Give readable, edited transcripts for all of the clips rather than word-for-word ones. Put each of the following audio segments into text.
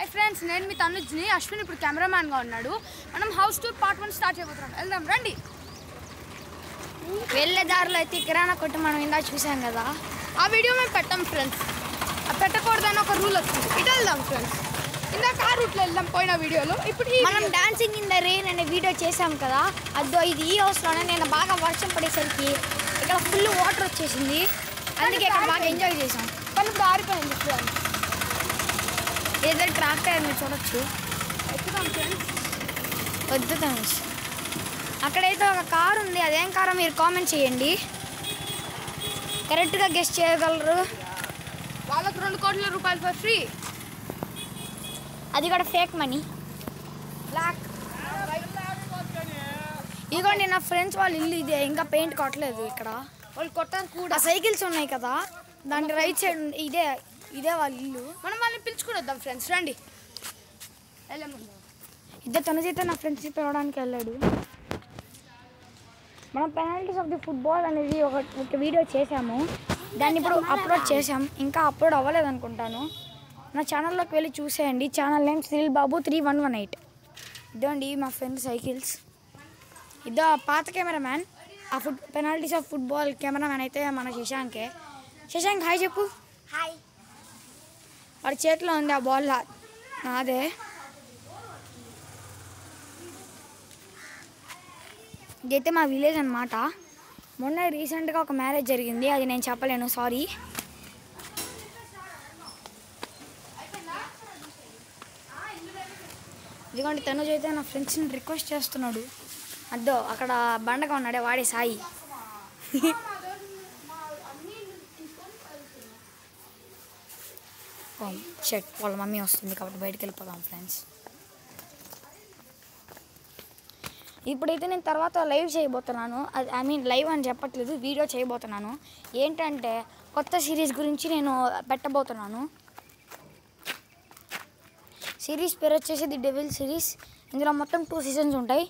Hi friends, నేను మీ తనుజ్ని. అశ్విన్ ఇప్పుడు కెమెరామ్యాన్గా ఉన్నాడు. మనం హౌస్ టూర్ పార్ట్ 1 స్టార్ట్ చేయబోతున్నాం. వెళ్దాం రండి. వెళ్ళే దారిలో అయితే కిరాణా కొట్టు మనం ఇందాక చూసాం కదా, ఆ వీడియో మేము పెట్టాం ఫ్రెండ్స్. పెట్టకూడదని ఒక రూల్ వచ్చింది. ఇటు వెళ్దాం ఫ్రెండ్స్. ఇందాక ఆ రూట్లో వెళ్దాం పోయిన వీడియోలో. ఇప్పుడు మనం డాన్సింగ్ ఇన్ ద రెయిన్ అనే వీడియో చేసాం కదా, అదో ఇది ఈ హౌస్లోనే. నేను బాగా వర్షం పడేసరికి ఇక్కడ ఫుల్ వాటర్ వచ్చేసింది, అందుకే ఇక్కడ బాగా ఎంజాయ్ చేసాం. కానీ ఇప్పుడు ఆరిపోయింది ఫ్రెండ్స్. ఏదో ట్రాక్టర్ మీరు చూడొచ్చు. ఎక్కుదాం ఫ్రెండ్స్. వద్దు తనుష్, అక్కడైతే ఒక కార్ ఉంది. అదేం కారో మీరు కామెంట్ చేయండి, కరెక్ట్గా గెస్ట్ చేయగలరు. వాళ్ళకు 2 కోట్ల రూపాయలు ఫర్ ఫ్రీ. అది కూడా ఫేక్ మనీ. బ్లాక్. ఇదిగోండి నా ఫ్రెండ్స్ వాళ్ళ ఇల్లు ఇదే, ఇంకా పెయింట్ కొట్టలేదు. ఇక్కడ వాళ్ళు కొట్టారు కూడా. ఆ సైకిల్స్ ఉన్నాయి కదా, దాని రైట్ సైడ్ ఇదే ఇదే వాళ్ళ ఇల్లు. మనం వాళ్ళని పిలుచుకుని వద్దాం ఫ్రెండ్స్. రండి వెళ్ళాము. ఇద్దరు తనుజైతే నా ఫ్రెండ్స్ పిలవడానికి వెళ్ళాడు. మనం పెనాల్టీస్ ఆఫ్ ది ఫుట్బాల్ అనేది ఒక వీడియో చేసాము, దాన్ని ఇప్పుడు అప్లోడ్ చేసాం. ఇంకా అప్లోడ్ అవ్వలేదు అనుకుంటాను. నా ఛానల్లోకి వెళ్ళి చూసేయండి. ఛానల్ నేమ్ సునీల్ బాబు 3118. ఇదండి మా ఫ్రెండ్ సైకిల్స్. ఇదో పాత కెమెరామ్యాన్, ఆ పెనాల్టీస్ ఆఫ్ ఫుట్బాల్ కెమెరామ్యాన్ అయితే మన శశాంకే. శశాంక్ హాయ్ చెప్పు. హాయ్. వాడి చేతిలో ఉంది ఆ బాల్, నాదే. ఇదైతే మా విలేజ్ అన్నమాట. మొన్న రీసెంట్గా ఒక మ్యారేజ్ జరిగింది, అది నేను చెప్పలేను, సారీ. ఇదిగోండి తనుజ్ అయితే నా ఫ్రెండ్స్ని రిక్వెస్ట్ చేస్తున్నాడు. అద్దో అక్కడ బండగా ఉన్నాడే వాడే సాయి. షట్, వాళ్ళ మమ్మీ వస్తుంది కాబట్టి బయటకు వెళ్ళిపోదాం ఫ్రెండ్స్. ఇప్పుడైతే నేను తర్వాత లైవ్ చేయబోతున్నాను. ఐ మీన్ లైవ్ అని చెప్పట్లేదు, వీడియో చేయబోతున్నాను. ఏంటంటే కొత్త సిరీస్ గురించి నేను పెట్టబోతున్నాను. సిరీస్ పేరు వచ్చేసి ది డెవిల్ సిరీస్. ఇందులో మొత్తం 2 సీజన్స్ ఉంటాయి.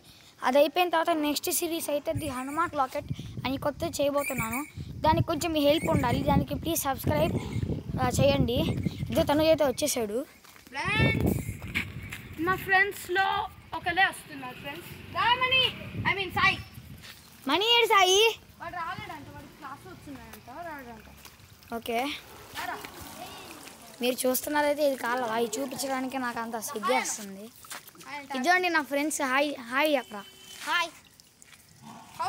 అది అయిపోయిన తర్వాత నెక్స్ట్ సిరీస్ అయితే ది హనుమాన్ లాకెట్ అని కొత్తది చేయబోతున్నాను. దానికి కొంచెం మీ హెల్ప్ ఉండాలి. దానికి ప్లీజ్ సబ్స్క్రైబ్ చేయండి. ఇదే తను అయితే వచ్చేసాడు. ఫ్రెండ్స్, మా ఫ్రెండ్స్లో ఒకలే వస్తున్నారు ఫ్రెండ్స్. రామని, ఐ మీన్ సాయి. మనీ ఏడు సాయి. వాడు రాలేడంట, వాడు క్లాస్ వచ్చిందంట, రాడంట. ఓకే, మీరు చూస్తున్నారైతే ఇది కాదు, అవి చూపించడానికి నాకు అంత సిగ్గేస్తుంది. ఇదండి నా ఫ్రెండ్స్. హాయ్ హాయ్ అక్కడ. హాయ్.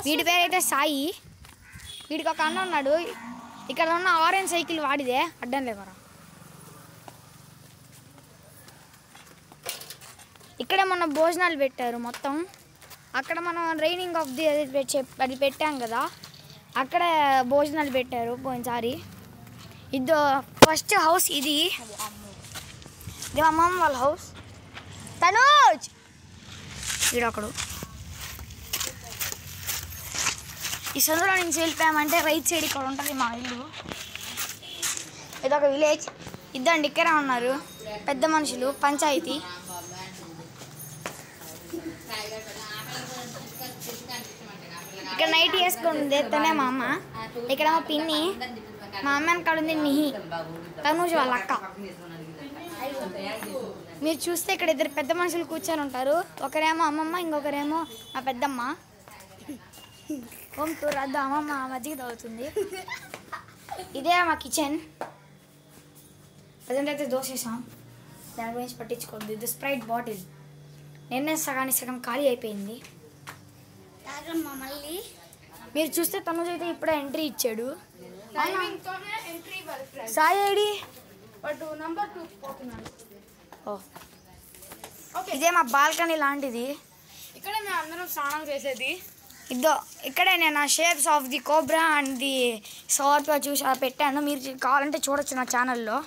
వీడి పేరు అయితే సాయి. వీడికి ఒక అన్న ఉన్నాడు. ఇక్కడ ఉన్న ఆరెంజ్ సైకిల్ వాడిదే, అడ్డం లేవరా. ఇక్కడే మొన్న భోజనాలు పెట్టారు మొత్తం. అక్కడ మనం రైనింగ్ ఆఫ్ ది అది పెట్టాం కదా, అక్కడ భోజనాలు పెట్టారు పోయినసారి. ఇదో ఫస్ట్ హౌస్ ఇది మా అమ్మమ్మ వాళ్ళ హౌస్. తనూజ్ వీడొకడు. ఈ సందులో నుంచి వెళ్ళిపోయామంటే రైట్ సైడ్ ఇక్కడ ఉంటుంది మా ఇల్లు. ఇదొక విలేజ్. ఇద్దండి ఇక్కడే ఉన్నారు పెద్ద మనుషులు, పంచాయతీ. ఇక్కడ నైట్ వేసుకుంది తనే మా అమ్మ. ఇక్కడ మా పిన్ని, మా అమ్మ వెనకాల ఉంది నిహి, తనూజ్ వాళ్ళ అక్క. మీరు చూస్తే ఇక్కడ ఇద్దరు పెద్ద మనుషులు కూర్చొని ఉంటారు. ఒకరేమో అమ్మమ్మ, ఇంకొకరేమో మా పెద్దమ్మ. హోమ్ టూర్ వద్ద అమ్మమ్మ మజ్జిగ తాగుతుంది. ఇదే మా కిచెన్. ప్రజెంట్ అయితే దోశ వేసాం, దాని గురించి పట్టించుకోండి. ఇది స్ప్రైట్ బాటిల్ నిన్నే సగానికి సగం ఖాళీ అయిపోయింది. మళ్ళీ మీరు చూస్తే తనుజ్ అయితే ఇప్పుడే ఎంట్రీ ఇచ్చాడు. టైమింగ్తోనే ఎంట్రీ ఇవ్వాలి ఫ్రెండ్స్. సాయి ఐడి వాడు నంబర్ 2 పోతున్నాడు. ఓకే, ఇదే మా బాల్కనీ లాంటిది. ఇక్కడే మేము అందరం స్నానం చేసేది. ఇక్కడే నేను ఆ shapes of the cobra and the సార్తో చూసి పెట్టాను. మీరు కావాలంటే చూడొచ్చు నా ఛానల్లో.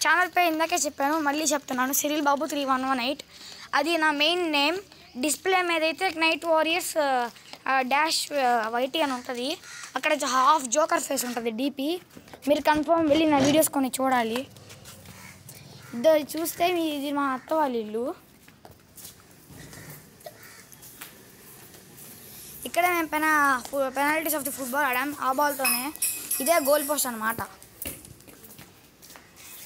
ఛానల్ పేరు ఇందాకే చెప్పాను, మళ్ళీ చెప్తున్నాను, సునీల్ బాబు 3118. అది నా మెయిన్ నేమ్. డిస్ప్లే మీద అయితే నైట్ వారియర్స్ డాష్ వైటీ అని ఉంటుంది. అక్కడ హాఫ్ జోకర్ ఫేస్ ఉంటుంది డీపీ. మీరు కన్ఫర్మ్ వెళ్ళి నా వీడియోస్ కొన్ని చూడాలి. ఇద్దరు చూస్తే ఇది మా అత్త వాళ్ళ ఇల్లు. ఇక్కడే మేము పెనాల్టీస్ ఆఫ్ ది ఫుట్బాల్ ఆడాం. ఆ బాల్తోనే ఇదే గోల్ పోస్ట్ అనమాట.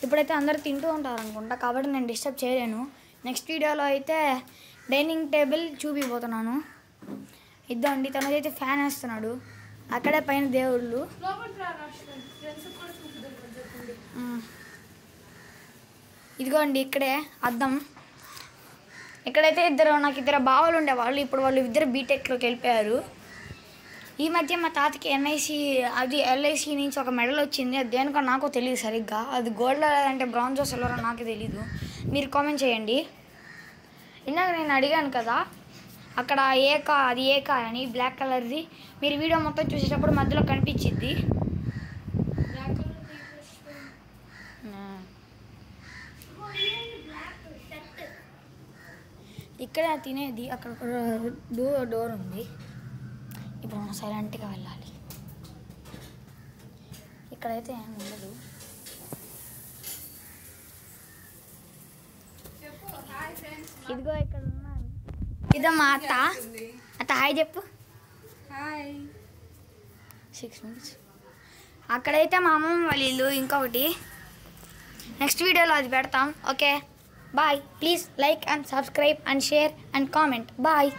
ఇప్పుడైతే అందరూ తింటూ ఉంటారు అనుకుంటా, కాబట్టి నేను డిస్టర్బ్ చేయలేను. నెక్స్ట్ వీడియోలో అయితే డైనింగ్ టేబుల్ చూపిపోతున్నాను. ఇద్దండి, తనదైతే ఫ్యాన్ వేస్తున్నాడు. అక్కడే పైన దేవుళ్ళు. ఇదిగోండి ఇక్కడే అద్దం. ఇక్కడైతే నాకు ఇద్దరు బావలు ఉండేవాళ్ళు. ఇప్పుడు వాళ్ళు ఇద్దరు బీటెక్లోకి వెళ్ళిపోయారు. ఈ మధ్య మా తాతకి ఎల్ఐసి నుంచి ఒక మెడల్ వచ్చింది. అది దేనికో నాకు తెలియదు సరిగ్గా. అది గోల్డ్ లేదంటే బ్రాంజో సిల్వరో నాకు తెలీదు. మీరు కామెంట్ చేయండి. ఇందాక నేను అడిగాను కదా అక్కడ అది ఏ కాయ అని, బ్లాక్ కలర్ది. మీరు వీడియో మొత్తం చూసేటప్పుడు మధ్యలో కనిపించిద్ది. ఇక్కడ తినేది. అక్కడ డోర్ ఉంది. ఇప్పుడు మనం సైలెంట్గా వెళ్ళాలి. ఇక్కడైతే ఏమి ఉండదు. ఇదిగో ఇక్కడ ఉన్నాను. ఇదో మా అత్త. అత్త హాయ్ చెప్పు. హాయ్. 6 minutes. అక్కడైతే మా అమ్మమ్మ వాళ్ళ ఇల్లు. ఇంకొకటి నెక్స్ట్ వీడియోలో అది పెడతాం. Okay bye. Please like and subscribe and share and comment. Bye.